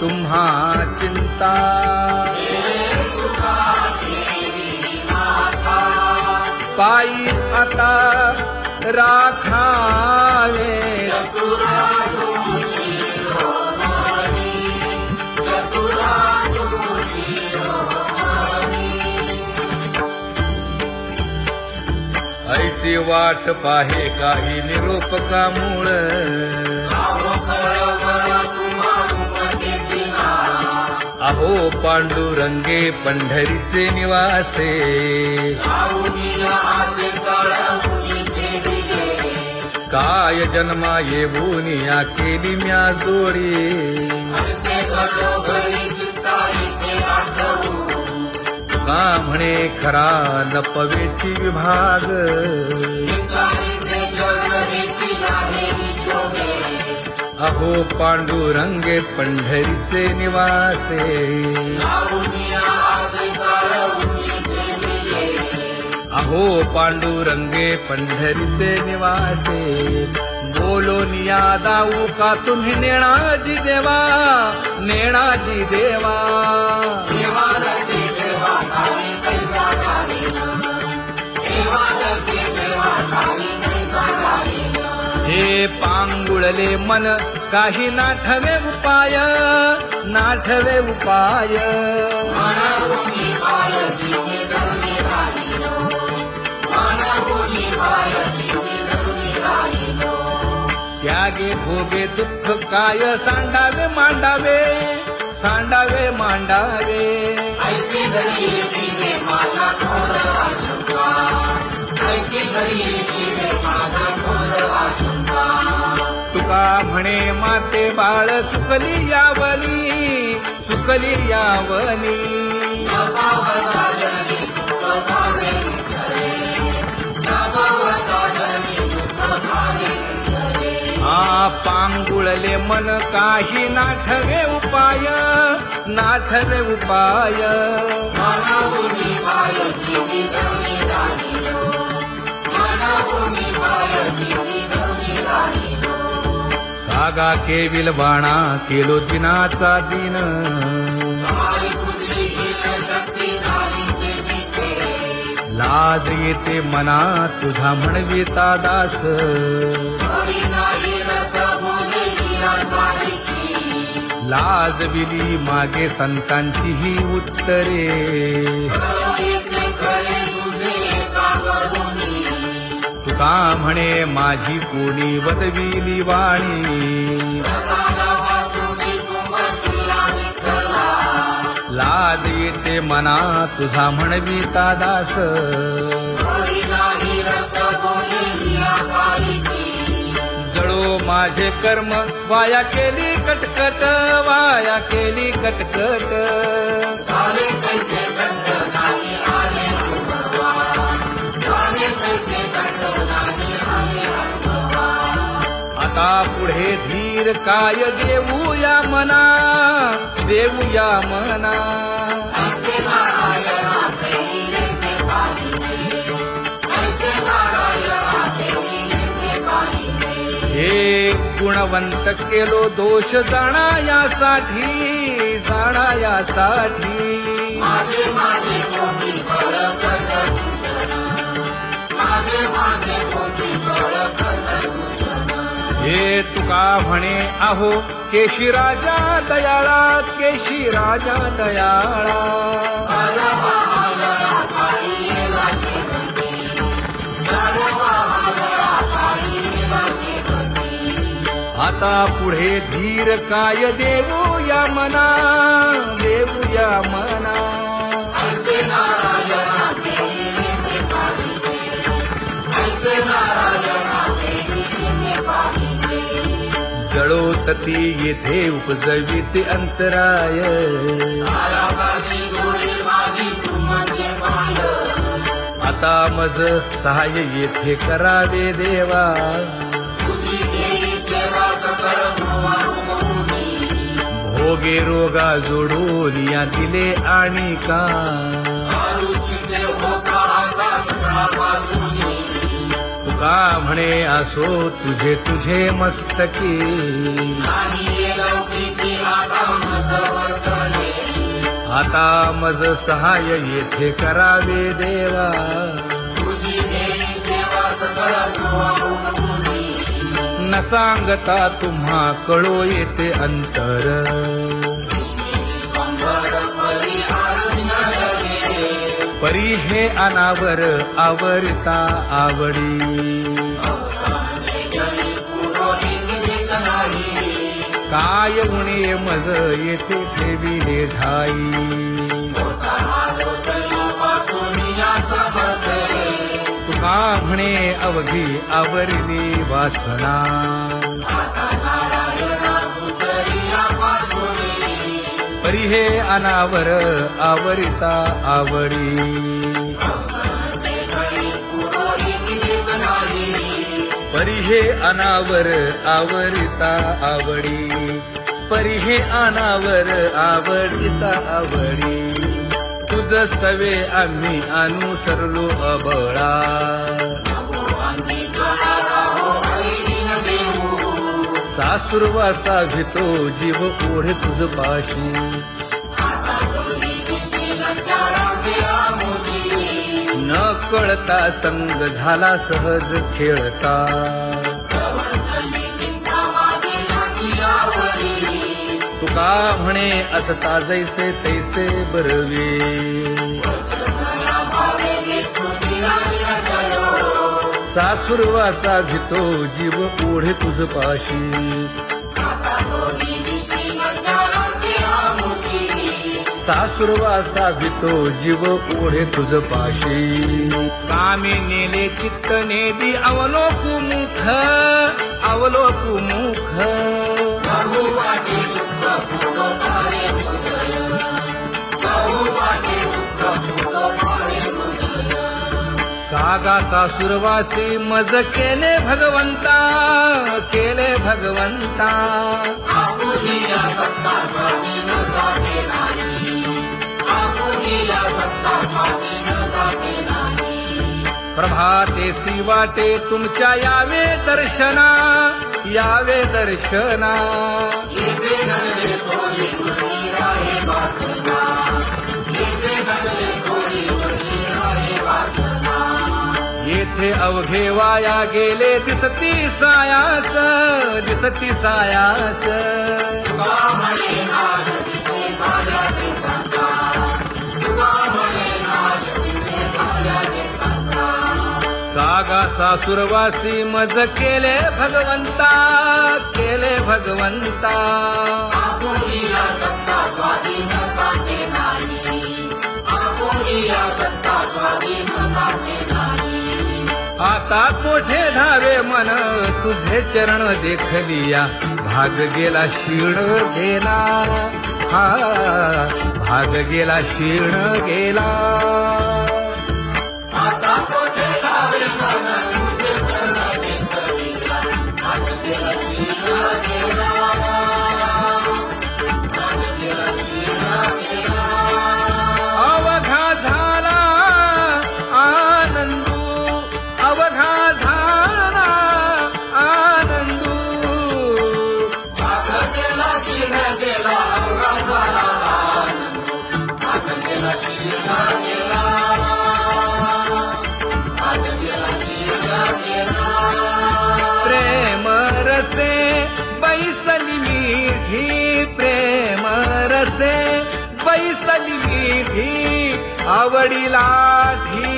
तुम्हा चिंता पायी आता राखावे ऐसी वाट पाहे काही निरोपकामूळ अहो पांडुरंगे पंढरीचे निवासे काय जन्मा येऊन या केली म्या जोडी का म्हणे खरा लपवेची विभाग अहो पांडुरंगे पंढरीचे निवासे अहो पांडुरंगे पंढरीचे निवासे बोलोनिया दाऊ का तुम्ही नेणाजी देवा नेणाजी देवा हे पांगुळले मन काही नाठवे उपाय नाठवे उपाय त्यागे भोगे दुःख काय सांडावे मांडावे सांडावे मांडावे तुका म्हणे माते बाळ चुकली यावनी चुकली यावनी पांगुळले मन काही नाठवे उपाय नाठवे उपाय कागा केविल बाणा केलो दिनाचा दिन लाज येते मना तुझा म्हणविता दास लाज बिली मागे संतांची ही उत्तरे तुका म्हणे माझी कोणी वदविली वाणी लाज येते मना तुझा म्हणविता दास जळो माझे कर्म वाया केली कटकट वाया केली कटकट आता पुढे धीर काय देऊया मना देऊया मना हे गुणवंत केलो दोष जाणायासाठी जाणायासाठी हे तुका म्हणे अहो केशी राजा दयाळा केशी राजा दयाळा आता पुढे धीर काय देऊया मना देऊया मना जळोतती येथे उपजविते अंतराय आता मज सहाय्य येथे करावे देवा भोगे रोगा जोडून या दिले आणि का तुका म्हणे असो तुझे तुझे मस्तकी आता मज सहाय येथे करावे देवा, न सांगता तुम्हा कळो येते अंतर, परी हे अनावर आवरता आवडी, काय उणे मज येथे ठेविले ठाई, तुका म्हणे अवघी आवरली वासना, परी हे अनावर आवरिता आवडी, परी हे अनावर आवरिता आवडी, परी हे अनावर आवरिता आवडी, तुझ सवे आम्ही अनुसरलो अबळा, सासुरवासा भितो जीव ओढे तुझ पाशी, न कळता संग झाला सहज खेळता, तुका म्हणे असता जैसे तैसे बरवे, सासुरवासा भितो जीव ओढे तुझ पाशी, सासुरवासा भितो जीव ओढे तुझ पाशी, कामे नेले चित्त नेदी अवलोकु मुख, अवलोकु मुख, कागा सासुरवासी मज केले भगवंता, केले भगवंता, प्रभातेसी वाटे तुमच्या यावे दर्शना, यावे दर्शना, येथे अवघे वाया गेले दिसती सायास, दिसती सायास, कागा सासुरवासी मज केले भगवंता, केले भगवंता, आता कोठे धावे मन तुझे चरण देखलिया, भाग गेला क्षीण गेला, हा भाग गेला क्षीण गेला, आता कोठे धावे मन तुझे चरण देखलिया, भाग गेला क्षीण गेला, भाग गेला क्षीण गेला, अवघा झाला आनंदू, अवघा झाला आनंदू, भाग गेला क्षीण गेला, अवघा झाला आनंदू, भाग गेला क्षीण गेला, भाग गेला क्षीण गेला, प्रेम रसे बैसली मीठी, प्रेम रसे बैसली मीठी, आवडीला ठी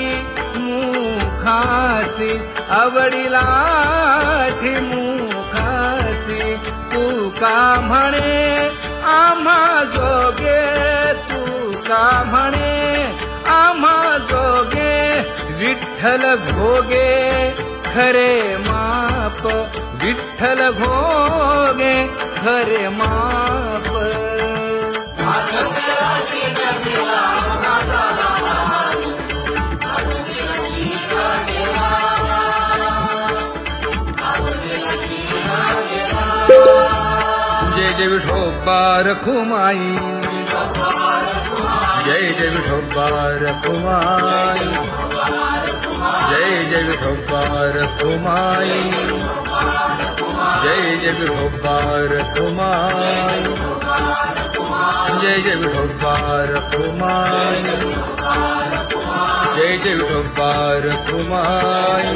मुखासी, आवडीला ठी मुखासी, तू का म्हणे आम्हा जोगे, तू का म्हणे आम्हा जोगे, विठ्ठल भोगे खरे माप, विठ्ठल भोगे खरे माप, जय जय विठोबा रखुमाई, जय जय विठोबा रखुमाई, जय जय विठोबा रखुमाई, जय जय विठोबा रखुमाई, जय जय विठोबा रखुमाई, जय जय विठोबा रखुमाई.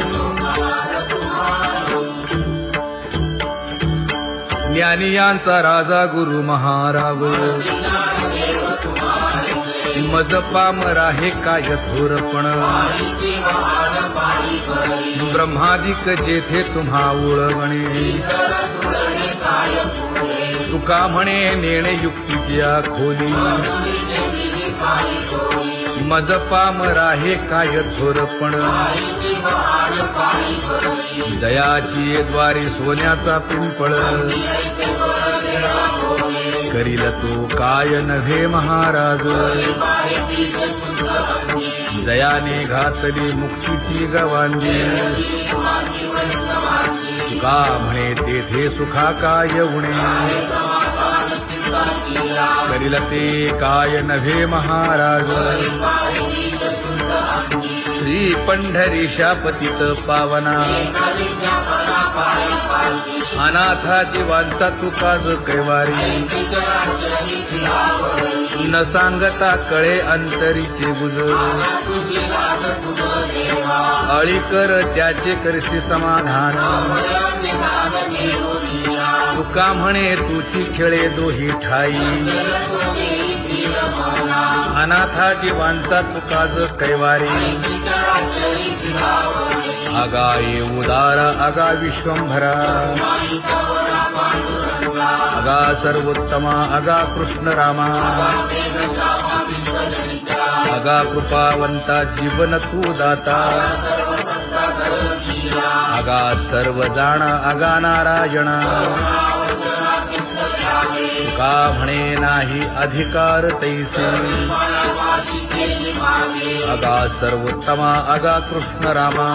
ज्ञानियांचा राजा गुरु महाराज, मज पामरा हे काय थोरपण. ब्रह्मादिक जेथे तुम्हा उळवणे, तुका म्हणे नेणे युक्तीच्या खोली. मज पामरा हे काय थोरपण. दयाची द्वारी सोन्याचा पिंपळ, करील तो काय नव्हे महाराज. दयाने घातली मुक्तीची गवांडी, तुका म्हणे तेथे सुखा काय उणे. करील ते काय नव्हे महाराज. श्री पंढरीशा पतित पावना, अनाथा जीवांचा तुकाज कैवारी. न सांगता कळे अंतरीचे गुज, अळी कर त्याचे करशी समाधान. तुका म्हणे तुची खेळे दोही ठाई, अनाथा जीवांचा तुकाज कैवारी. अगा ये उदार अगा विश्वंभरा, अगा सर्वोत्तमा अगा कृष्ण रामा. अगा कृपावंता जीवन तू दाता, अगा सर्व जाणा अगा नारायणा. तुका म्हणे नाही अधिकार तैसे, अगा सर्वोत्तमा अगा कृष्ण रामा.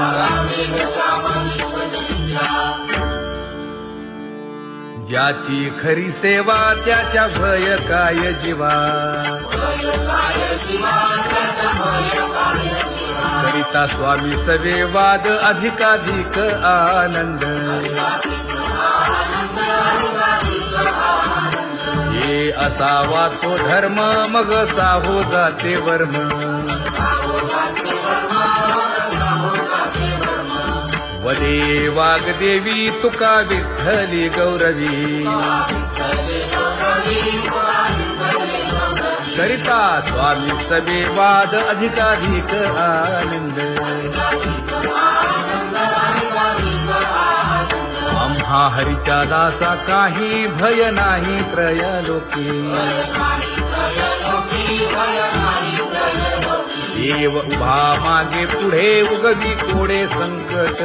ज्याची खरी सेवा त्याच्या भय काय जीवा. करिता स्वामी सवे वाद अधिकाधिक आनंद. हे असावा तो धर्म मग साहो जाते वर्म. वदे वाग्देवी तुका विठ्ठली गौरवी. करिता स्वामी सवे वाद अधिकाधिक आनंद. आम्हा हरीच्या दासा काही भय नाही त्रयलोकी. देव उभा मागे पुढे उगवी कोडे संकट.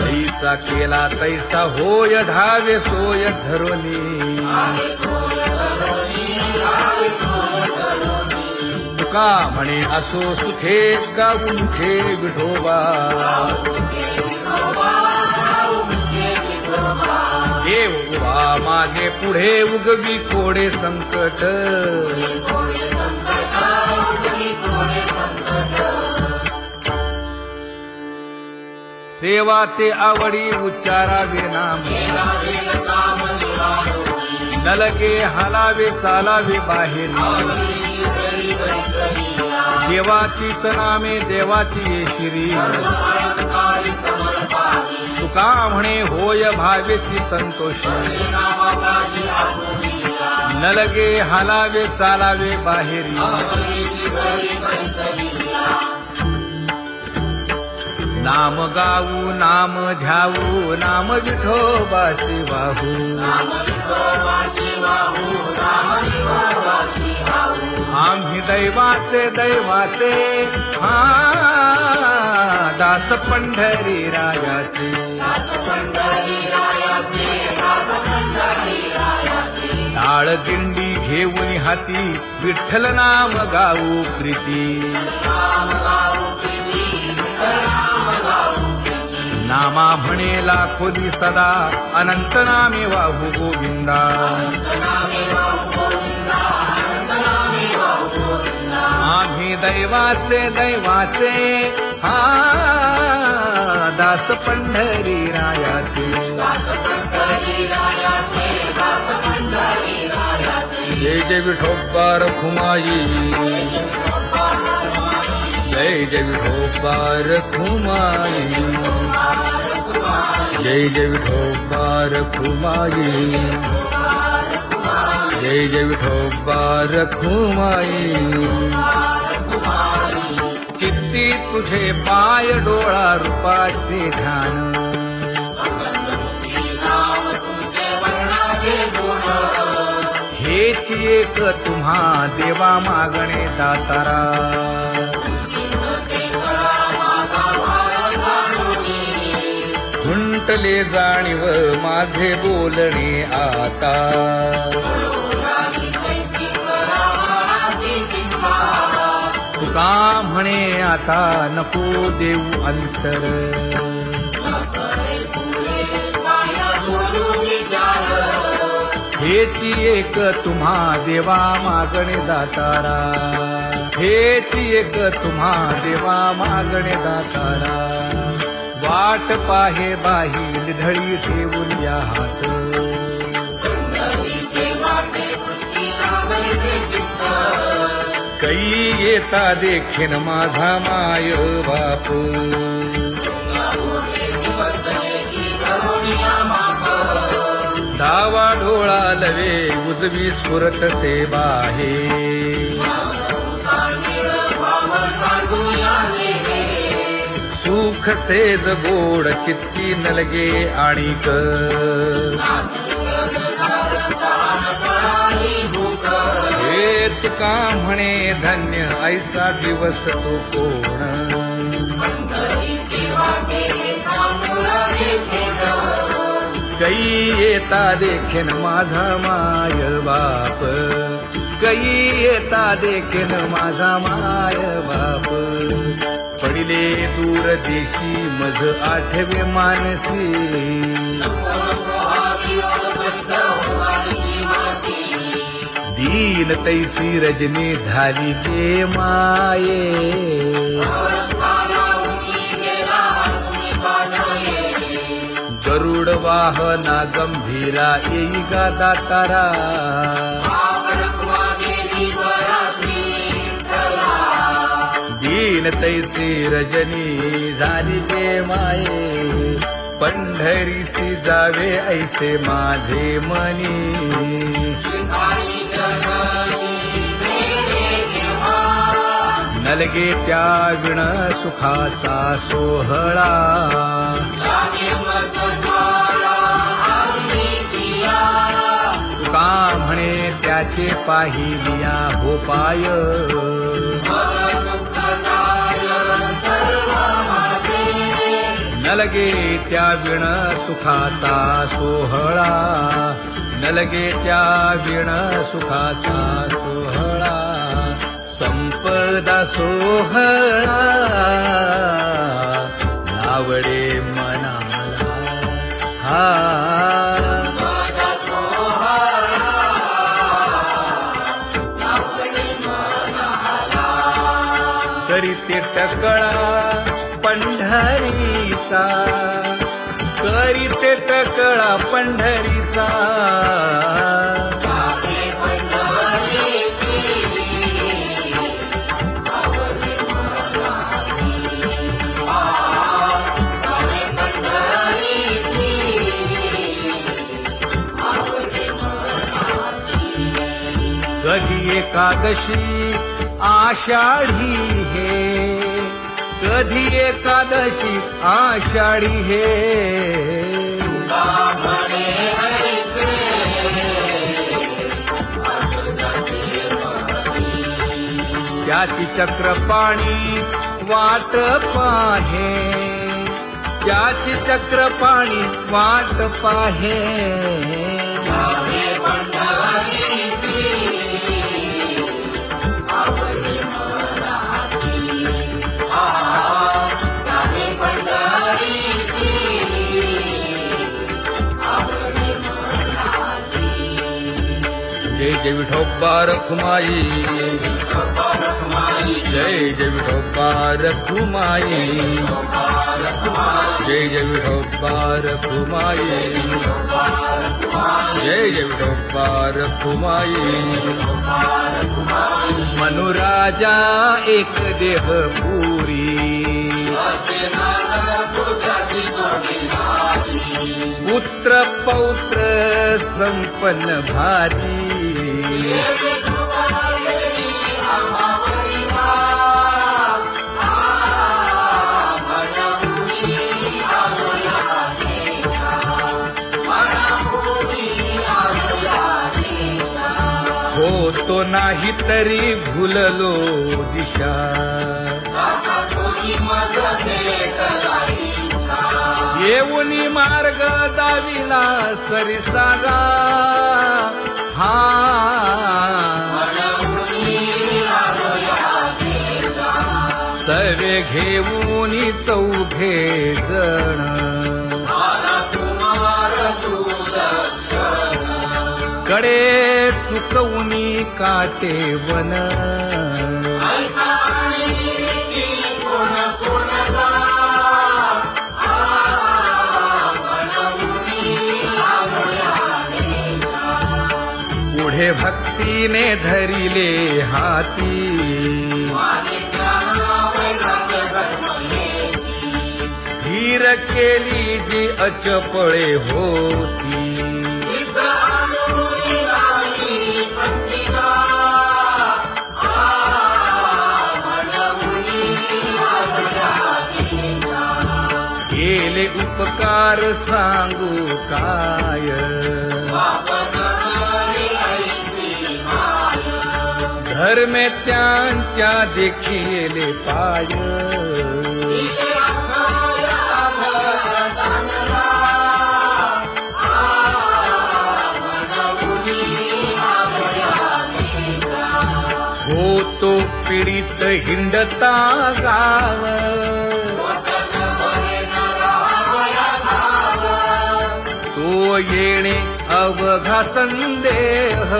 तैसा केला तैसा होय धावे सोय धरोनी. तुका म्हणे असो सुखे गाऊन ठे विठोबा. देव उभा मागे पुढे उगवी कोडे संकट. सेवा ते आवडी उच्चारावे नाम. नलगे हालावे चालावे बाहेरी. देवाचीच नामे देवाची येशिरी. तुका म्हणे होय भावेची संतोषी. नलगे हालावे चालावे बाहेरी. नाम गाऊ नाम ध्याऊ नाम विठोबासी वाहू. आम्ही दैवाचे दैवाचे हा दास पंढरी रायाचे. टाळ दिंडी घेऊन हाती विठ्ठल नाम गाऊ प्रीती. नामा म्हणे लाखोली सदा अनंत नामे वाहू गोविंदा. आम्ही दैवाचे दैवाचे हा दास पंढरी रायाचे जय जय विठोबा रखुमाई जय जय विठोबा रखुमाई जय जय विठोबा रखुमाई जय जय विठोबा रखुमाई चित्ती तुझे पाय डोळा रूपाचे ध्यान हेच एक तुम्हा देवा मागणे दातारा खुंटले जाणीव माझे बोलणे आता तुका म्हणे आता नको देऊ अंतर हेची एक तुम्हा देवा मागणे दातारा हेची एक तुम्हा देवा मागणे दातारा वाट पाहे बाही ढळी ठेवून या हात कै येता देखेन माझा माय बाप डावा डोळा लवे उजवी स्फुरत से बाहे सुख सेज गोड चित्ती नलगे आणिक हे तुका म्हणे धन्य ऐसा दिवस तो कोण कै येता देखेन माझा माय बाप कै येता देखेन माझा माय बाप पडिले दूर देशी मज आठवे मानसी दीन तैसी रजनी झाली गे माये गरुड वाहना गंभीरा येई गा दातारा दीन तैसी रजनी झाली गे माये पंढरीसी जावे ऐसे माझे मनी नलगे त्या विण सुखाचा सोहळा तुका म्हणे त्याचे पाहिलिया हो पाय नलगे त्या विण सुखाचा सोहळा नलगे त्या विण सुखाचा सोहळा संपदा सोहळा नावडे मनाला हा करीते टकळा पंढरीचा करीते टकळा पंढरीचा कधी एकादशी आषाढी हे कधी एकादशी आषाढी हे त्याची चक्रपाणी वाट पाहे त्याची चक्रपाणी वाट पाहे जय जय विठोबा रखुमाई जय जय विठोबा रखुमाई जय जय विठोबा रखुमाई जय जय विठोबा रखुमाई मनुराजा एक देह पुरी पुत्र पौत्र संपन्न भारी हो तो नाही तरी भुललो दिशा येऊनी मार्ग दाविला सरिसागा हा सवे घेऊनी चौघे जण कडे चुकवूनी काटे वन पुढे भक्तीने धरिले हाती धीर केली जी अचपळे होती केले उपकार सांगू काय धर्मे त्यांच्या देखिले पाय होतो पीडित हिंडता गाव तो येणे अवघा संदेह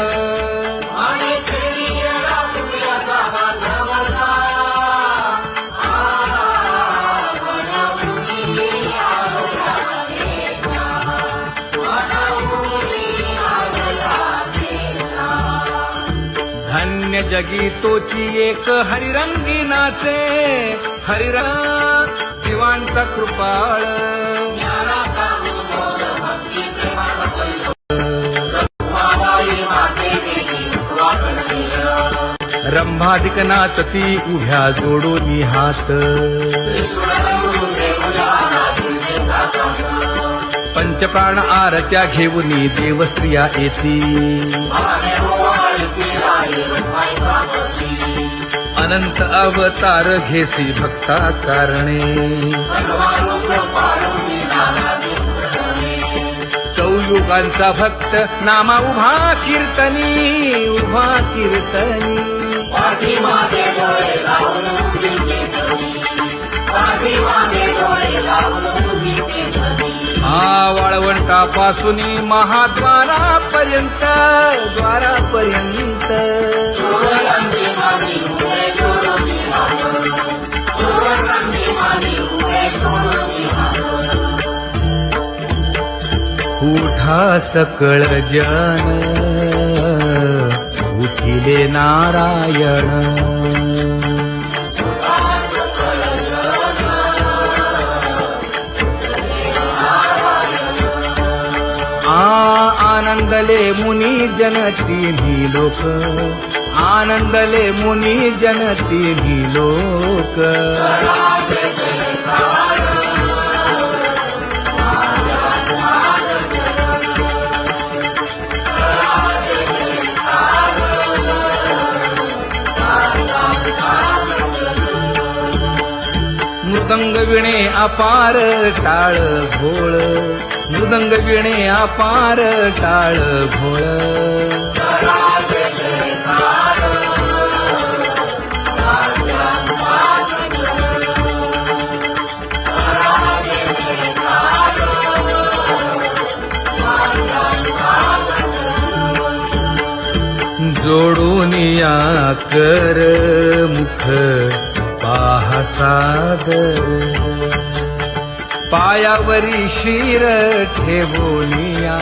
धन्य जगी तोची एक हरिरंगी नाचे हरिरंग दिवांचा कृपाळ रंभाधिक नाचती उभ्या जोडोनी हात पंचप्राण आरत्या घेऊनी देवस्त्रिया येती अनंत अवतार घेसी भक्ता कारणे चौयुगांचा भक्त नामा उभा कीर्तनी वाळवंटापासून महाद्वारापर्यंत उठा सकळ जन उठिले नारायण आनंदले मुनी जन तिन्ही लोक आनंदले मुनी जन तिन्ही लोक मृदंग विणे अपार टाळ भोळ मृदंग विणे अपार टाळ भोळ जोडूनी दुनिया कर मुख पाहा सादर, पायावरी शिर ठेवोनिया,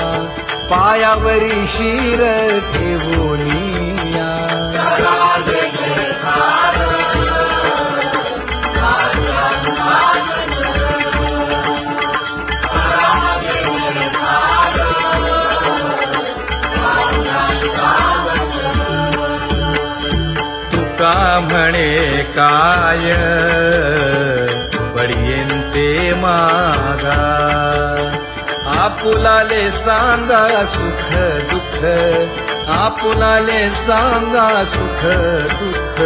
पायावरी शिर ठेवोनिया. तुका म्हणे काय पडियेंते मागा, आपुलाले सांगा सुख दुःख, आपुलाले सांगा सुख दुःख.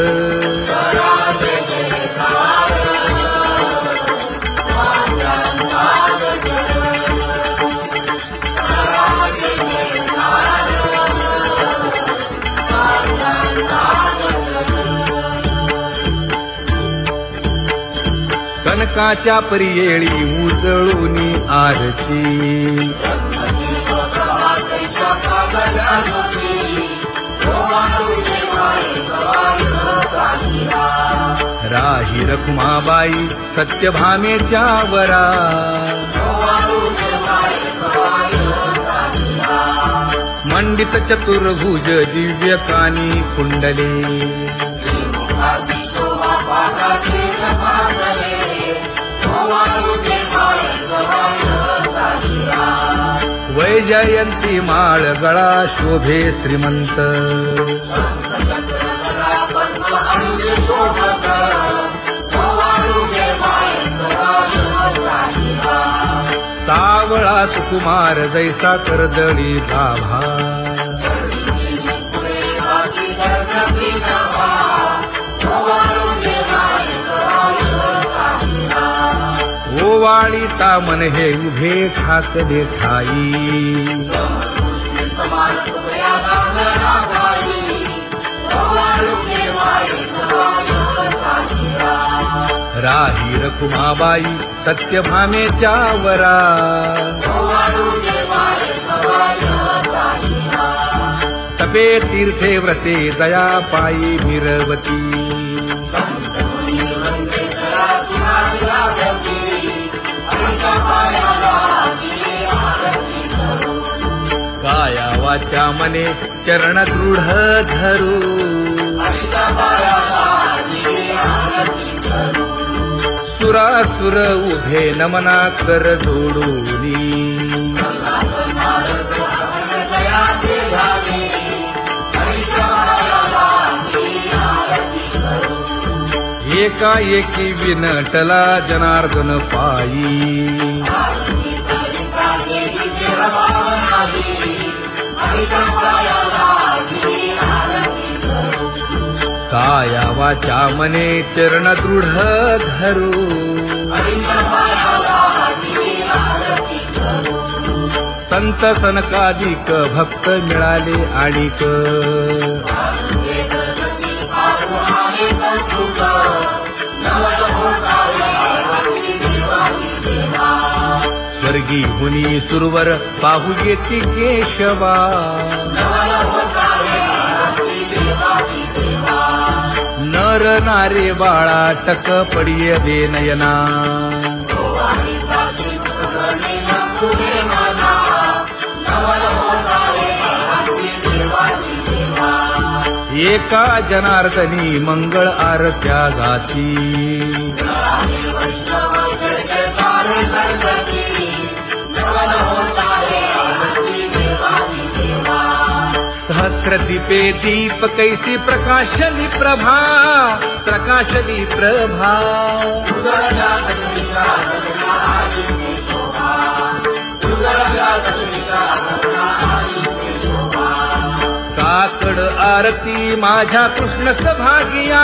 कनकाच्या परियेळी उजळूनी आरती, राही रखुमाबाई सत्यभामेच्या वरा, मंडित चतुर्भुज दिव्य कानी कुंडले, वैजयंती माळ गळा शोभे श्रीमंत, सावळा सुकुमार जैसा कर्दळी गाभा, ओवाळी तामन हे उभे ठाकले ठाई, राही रखुमाबाई सत्यभामेच्या वरा, तपे तीर्थे व्रते जया पायी निरवती, काया वाचा मने चरण दृढ धरू, सुरासुर उभे नमना कर जोडूनी, एकाएकी विनटला जनार्दन पायी, काया वाचा मने चरण दृढ धरू, संत सनकादिक भक्त मिळाले आणिक, स्वर्गी हुनी सुरवर पाहू येती केशवा, नर नारे बाळा टक पडिय दे नयना, एका जनार्दनी मंगळ आरत्या गाती, सहस्र दीपे दीप कैसी प्रकाशली प्रभा, प्रकाशली प्रभा, काकड आरती माझ्या कृष्ण सभागिया,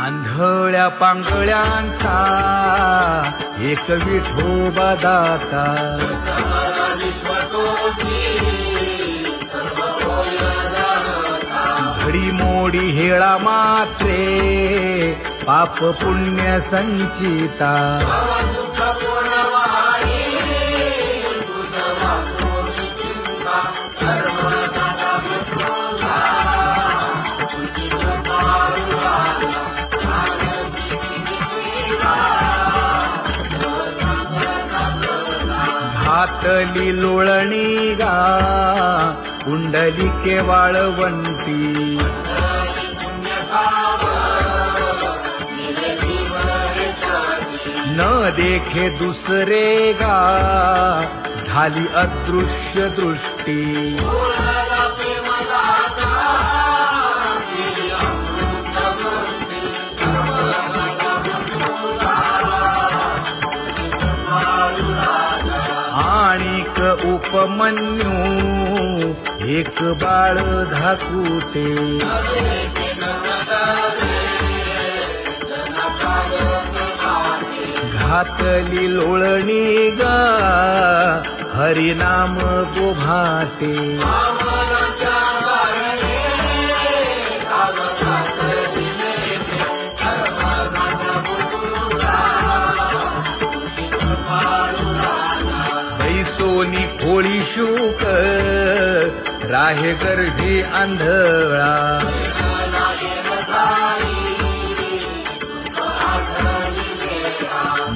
आंधळ्या पांगळ्यांचा एक विठोबा दाता, घडी मोडी हेळा मात्रे पाप पुण्य संचिता घातली लोळणी गा कुंडलिके वाळवंटी न देखे दुसरे गा झाली अदृश्य दृष्टी आणिक उपमन्यू एक बाळ धाकुटे घातली लोळणी गा हरिनाम गोभाटे बैसोनी खोळी शूक राहे गर्भी आंधळा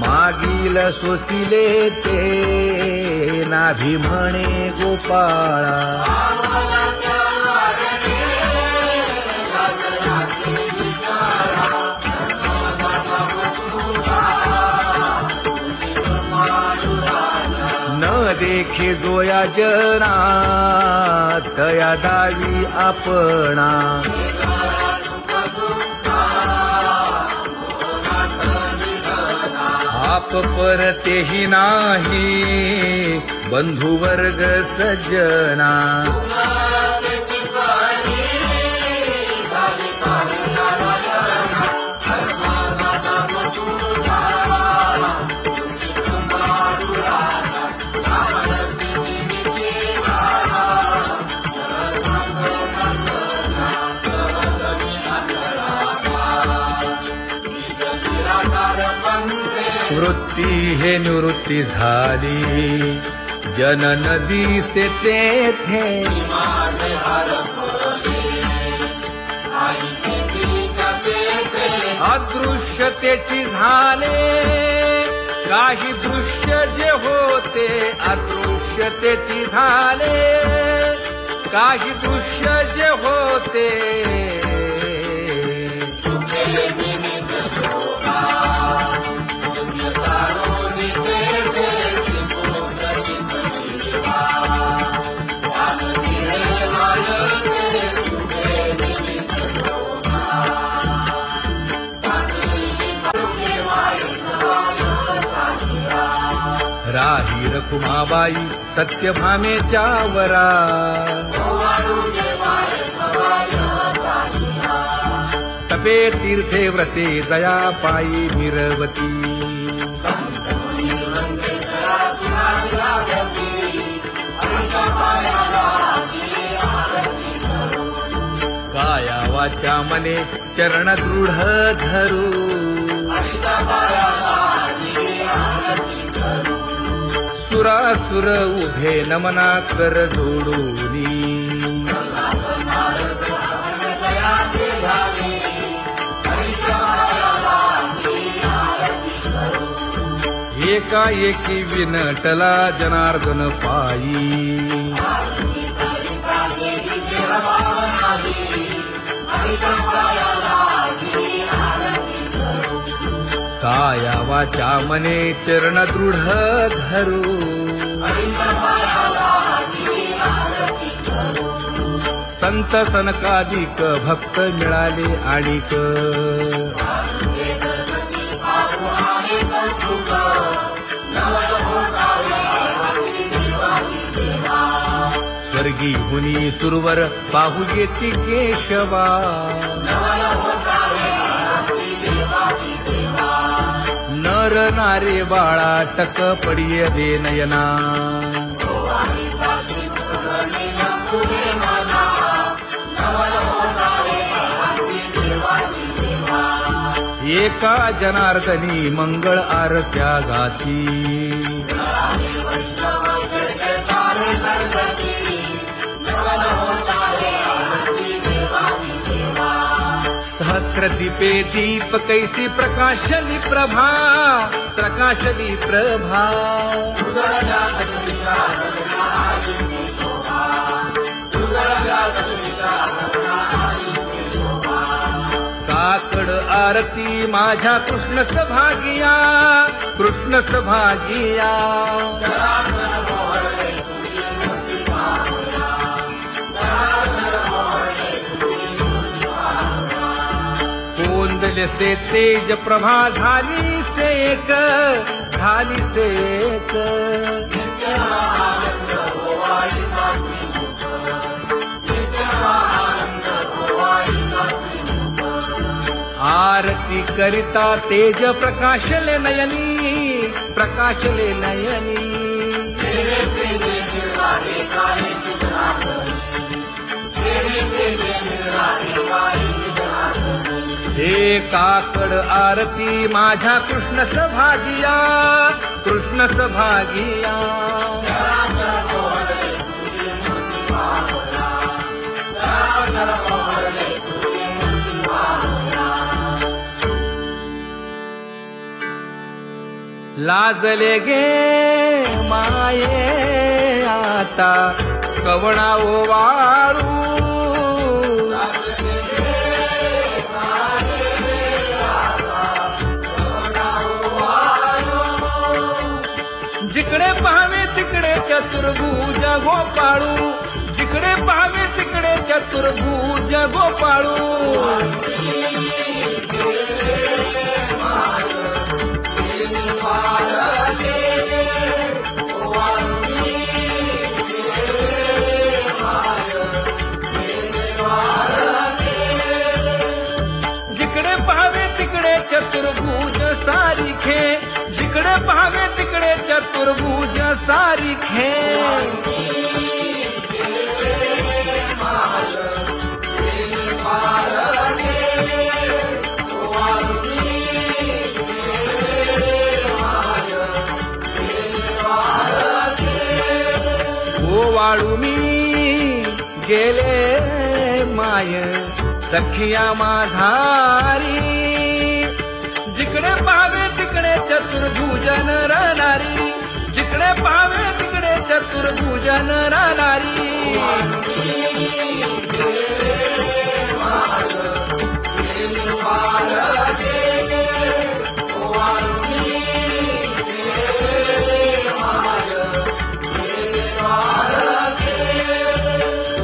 मागील सोसिले ते नाभी म्हणे गोपाळा न देखे जोया जना तया दावी आपणा आप परतेही नाही बंधु वर्ग सज्जना वृत्ती हे निवृत्ती झाली जन नदी से तेथे अदृश्यतेची झाले काही दृश्य जे होते अदृश्यतेची झाले काही दृश्य जे होते राही रखुमाबाई सत्यभामेच्या वरा तपे तीर्थे व्रते जया पायी निरवती काया वाचा मने चरण दृढ धरू सुरासुर उभे नमना कर जोडूनी एकाएकी विनटला जनार्दन पायी काया वाचा मने चरण दृढ धरू संत सनकादिक भक्त मिळाले आणिक स्वर्गी हुनी सुरवर पाहू येती केशवा नर नारे बाळा टक पडिये दे नयना एका जनार्दनी मंगळ आरत्या गाती. सहस्रदीपे दीप कैसी प्रकाशली प्रभा, प्रकाशली प्रभा. काकड आरती माझ्या कृष्ण सभागिया, कृष्ण सभागिया. कोंदले से तेज प्रभा झाली से एक, झाली से एक. आरती करिता तेज प्रकाशले नयनी, प्रकाशले नयनी. हे काकड आरती माझ्या कृष्ण सभागिया, कृष्ण सभागिया. लाजले गे माये आता कवणा ओवाळू. जिकडे पाहावे तिकडे चतुर्भुज गोपाळू, जिकडे पाहावे तिकडे चतुर्भुज गोपाळू. जिकडे पाहावे तिकडे चतुर्भुज सारिखे, जिकडे पाहावे तिकडे चतुर्भुज सारिखे. ओवाळू मी गेले माय सखिया माझारी. जिकडे पाहावे तिकडे चतुर्भुज नर नारी, जिकडे पाहावे तिकडे चतुर्भुज नर नारी.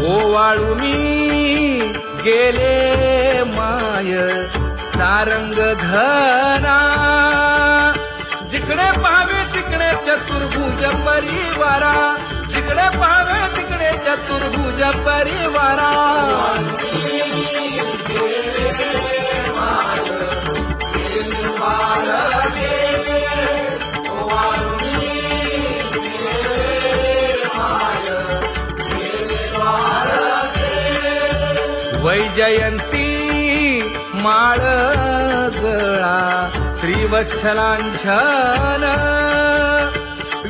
ओवाळू मी गेले माय सारंग धना. जिकडे पाहावे तिकडे चतुर्भुज परिवारा, जिकडे पाहावे तिकडे चतुर्भुज परिवारा. वैजयंती माळ गळा श्रीवत्सलांछन.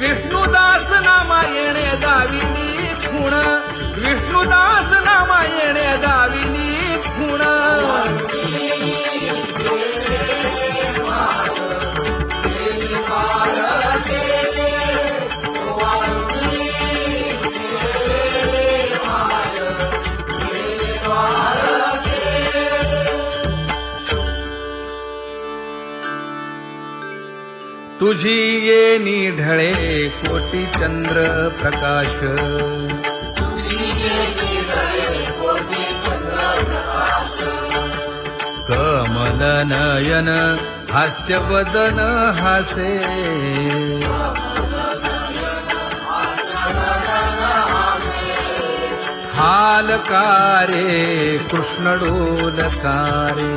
विष्णुदास नामायणे गाविली खूण, विष्णुदास नामायणे गाविली खूण. तुझी येनी ढळे कोटी चंद्र प्रकाश. कमल नयन हास्य वदन हासे. हालकारे कृष्ण डोलकारे.